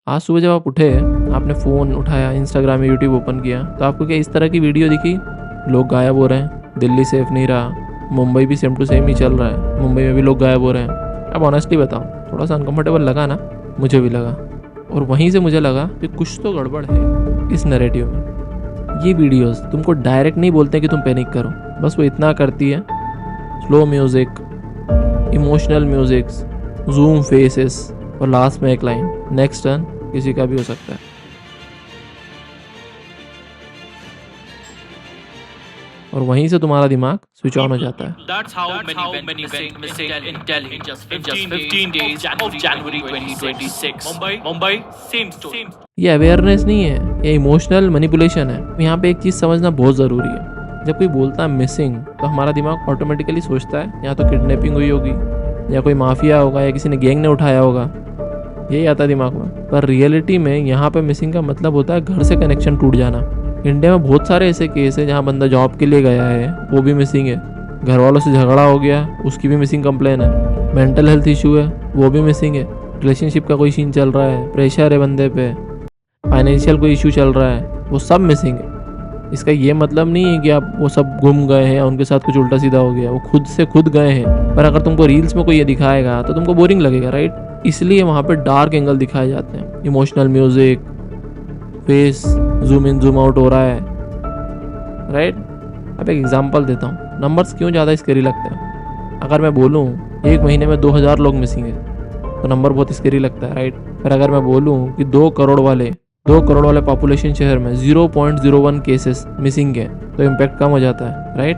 आज सुबह जब आप उठे, आपने फ़ोन उठाया, इंस्टाग्राम या यूट्यूब ओपन किया, तो आपको क्या इस तरह की वीडियो दिखी? लोग गायब हो रहे हैं, दिल्ली सेफ नहीं रहा, मुंबई भी सेम टू सेम ही चल रहा है, मुंबई में भी लोग गायब हो रहे हैं। अब ऑनेस्टली बताओ, थोड़ा सा अनकंफर्टेबल लगा ना? मुझे भी लगा। और वहीं से मुझे लगा कि कुछ तो गड़बड़ है इस नैरेटिव में। ये वीडियोस तुमको डायरेक्ट नहीं बोलते कि तुम पैनिक करो, बस वो इतना करती है, slow music, emotional musics, zoom faces और लास्ट में एक लाइन, नेक्स्ट टर्न किसी का भी हो सकता है। और वहीं से तुम्हारा दिमाग स्विच ऑन हो जाता है। That's how many went missing in Delhi in just 15 days of January 2026. Mumbai, same story. ये अवेयरनेस नहीं है, ये इमोशनल मैनिपुलेशन है। यहाँ पे एक चीज़ समझना बहुत ज़रूरी है। जब कोई बोलता है मिसिंग, तो हमारा दिमाग ऑटोमेटिकली सोचता है या तो किडनैपिंग हुई होगी, या कोई माफिया होगा, या किसी ने गैंग ने उठाया होगा, यही आता है दिमाग में। पर रियलिटी में यहाँ पे मिसिंग का मतलब होता है घर से कनेक्शन टूट जाना। इंडिया में बहुत सारे ऐसे केस है जहाँ बंदा जॉब के लिए गया है, वो भी मिसिंग है। घर वालों से झगड़ा हो गया, उसकी भी मिसिंग कंप्लेन है। मेंटल हेल्थ इशू है, वो भी मिसिंग है। रिलेशनशिप का कोई सीन चल रहा है, प्रेशर है बंदे पे, फाइनेंशियल कोई इशू चल रहा है, वो सब मिसिंग है। इसका ये मतलब नहीं है कि आप वो सब गुम गए हैं, उनके साथ कुछ उल्टा सीधा हो गया, वो खुद से खुद गए हैं। पर अगर तुमको रील्स में कोई ये दिखाएगा तो तुमको बोरिंग लगेगा, राइट? इसलिए वहाँ पे डार्क एंगल दिखाए जाते हैं। Emotional music, face zoom in zoom out हो रहा है, राइट? अब एक एग्जांपल देता हूँ, नंबर्स क्यों ज़्यादा स्कैरी लगते हैं। अगर मैं बोलूँ 1 महीने में 2000 लोग मिसिंग है, तो नंबर बहुत स्कैरी लगता है, राइट? पर अगर मैं बोलूँ कि 2 करोड़ वाले पॉपुलेशन शहर में 0.01 केसेस मिसिंग है, तो इम्पैक्ट कम हो जाता है, राइट?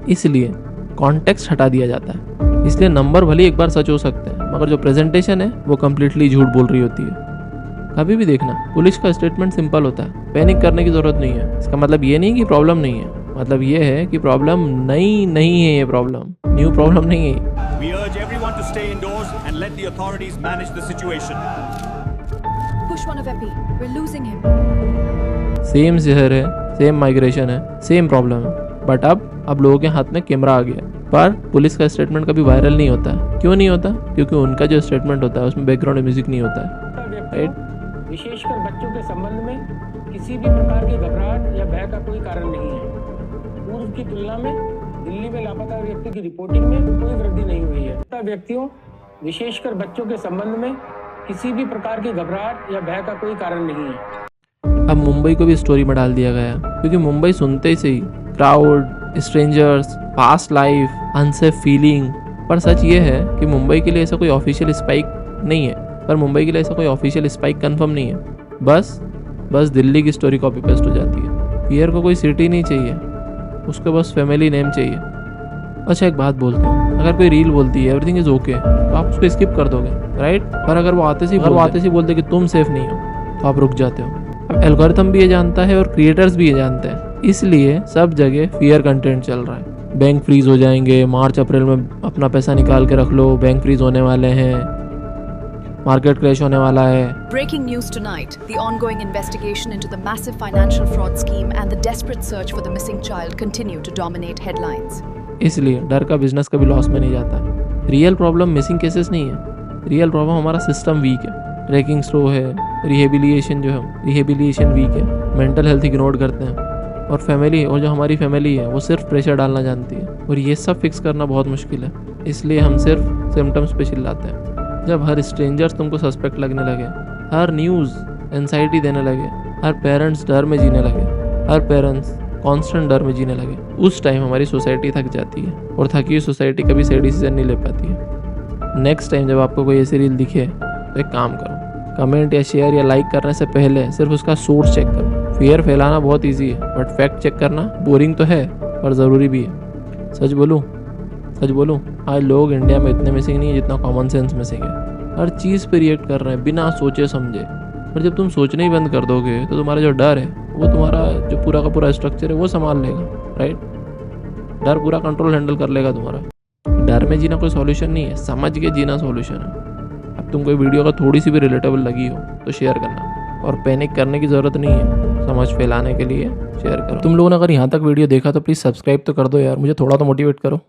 इसलिए कॉन्टेक्स्ट हटा दिया जाता है। इसलिए नंबर भले एक बार सच हो सकते हैं, मगर जो प्रेजेंटेशन है वो कम्प्लीटली झूठ बोल रही होती है। कभी भी देखना, पुलिस का स्टेटमेंट सिंपल होता है, पैनिक करने की जरूरत नहीं है। इसका मतलब ये नहीं कि प्रॉब्लम नहीं है, मतलब ये है कि प्रॉब्लम नहीं है, ये प्रॉब्लम न्यू प्रॉब्लम नहीं है। We urge everyone to stay indoors and let the authorities manage the situation. Push one of Epi. We're losing him. Same शहर है, सेम माइग्रेशन है, सेम प्रॉब्लम है, बट अब लोगों के हाथ में कैमरा आ गया। पर पुलिस का स्टेटमेंट कभी वायरल नहीं होता है। क्यों नहीं होता? क्योंकि उनका जो स्टेटमेंट होता है उसमें बैकग्राउंड म्यूजिक नहीं होता है, राइट? विशेषकर बच्चों के संबंध में किसी भी प्रकार की घबराहट या भय का कोई कारण नहीं है। पूर्व की तुलना में दिल्ली में लापता व्यक्ति की रिपोर्टिंग में कोई वृद्धि नहीं हुई है। लापता व्यक्तियों, विशेषकर बच्चों के संबंध में किसी भी प्रकार की घबराहट या भय का कोई कारण नहीं है। अब मुंबई को भी स्टोरी में डाल दिया गया, क्योंकि मुंबई सुनते ही सही crowd, strangers, past life, unsafe feeling. पर सच ये है कि मुंबई के लिए ऐसा कोई ऑफिशियल स्पाइक नहीं है, पर मुंबई के लिए ऐसा कोई ऑफिशियल स्पाइक कंफर्म नहीं है। बस दिल्ली की स्टोरी कॉपी पेस्ट हो जाती है। फियर को कोई सिटी नहीं चाहिए, उसको बस फैमिली नेम चाहिए। अच्छा, एक बात बोलता हूँ, अगर कोई रील बोलती है एवरीथिंग इज ओके, तो आप उसको स्किप कर दोगे, राइट? पर अगर वो आते से बोलते कि तुम सेफ नहीं हो, तो आप रुक जाते हो। अब एल्गोरिथम भी ये जानता है और क्रिएटर्स भी ये जानते हैं, इसलिए सब जगह फियर कंटेंट चल रहा है। बैंक फ्रीज हो जाएंगे, मार्च अप्रैल में अपना पैसा निकाल के रख लो, बैंक फ्रीज होने वाले हैं, मार्केट क्रैश होने वाला है। Breaking news tonight. The ongoing investigation into the massive financial fraud scheme and the desperate search for the missing child continue to dominate headlines. इसलिए डर का बिजनेस कभी लॉस में नहीं जाता। रियल प्रॉब्लम मिसिंग केसेस नहीं है, रियल प्रॉब्लम हमारा सिस्टम वीक है, ट्रैकिंग स्लो है, रिहेबिलिएशन वीक है, मेंटल हेल्थ इग्नोर करते हैं, और फैमिली और जो हमारी फैमिली है वो सिर्फ प्रेशर डालना जानती है। और ये सब फिक्स करना बहुत मुश्किल है, इसलिए हम सिर्फ सिम्टम्स पे चिल्लाते हैं। जब हर स्ट्रेंजर्स तुमको सस्पेक्ट लगने लगे, हर न्यूज़ एंजाइटी देने लगे, हर पेरेंट्स डर में जीने लगे, हर पेरेंट्स कांस्टेंट डर में जीने लगे, उस टाइम हमारी सोसाइटी थक जाती है। और थकी हुई सोसाइटी कभी सही डिसीजन नहीं ले पाती है। नेक्स्ट टाइम जब आपको कोई ऐसी रील दिखे, तो एक काम करो, कमेंट या शेयर या लाइक करने से पहले सिर्फ उसका सोर्स चेक करो। फियर फैलाना बहुत ईजी है, बट फैक्ट चेक करना बोरिंग तो है पर ज़रूरी भी है। सच बोलूँ, आज लोग इंडिया में इतने मिसिंग नहीं है जितना कॉमन सेंस मिसिंग है। हर चीज़ पे रिएक्ट कर रहे हैं बिना सोचे समझे। पर जब तुम सोचने ही बंद कर दोगे, तो तुम्हारा जो डर है वो तुम्हारा जो पूरा का पूरा स्ट्रक्चर है वो संभाल लेगा, राइट? डर पूरा कंट्रोल हैंडल कर लेगा तुम्हारा। डर में जीना कोई सॉल्यूशन नहीं है, समझ के जीना सॉल्यूशन है। अब तुम कोई वीडियो का थोड़ी सी भी रिलेटेबल लगी हो तो शेयर करना, और पैनिक करने की ज़रूरत नहीं है। समझ फैलाने के लिए शेयर करो। तुम लोगों ने अगर यहाँ तक वीडियो देखा तो प्लीज़ सब्सक्राइब तो कर दो यार, मुझे थोड़ा तो मोटिवेट करो।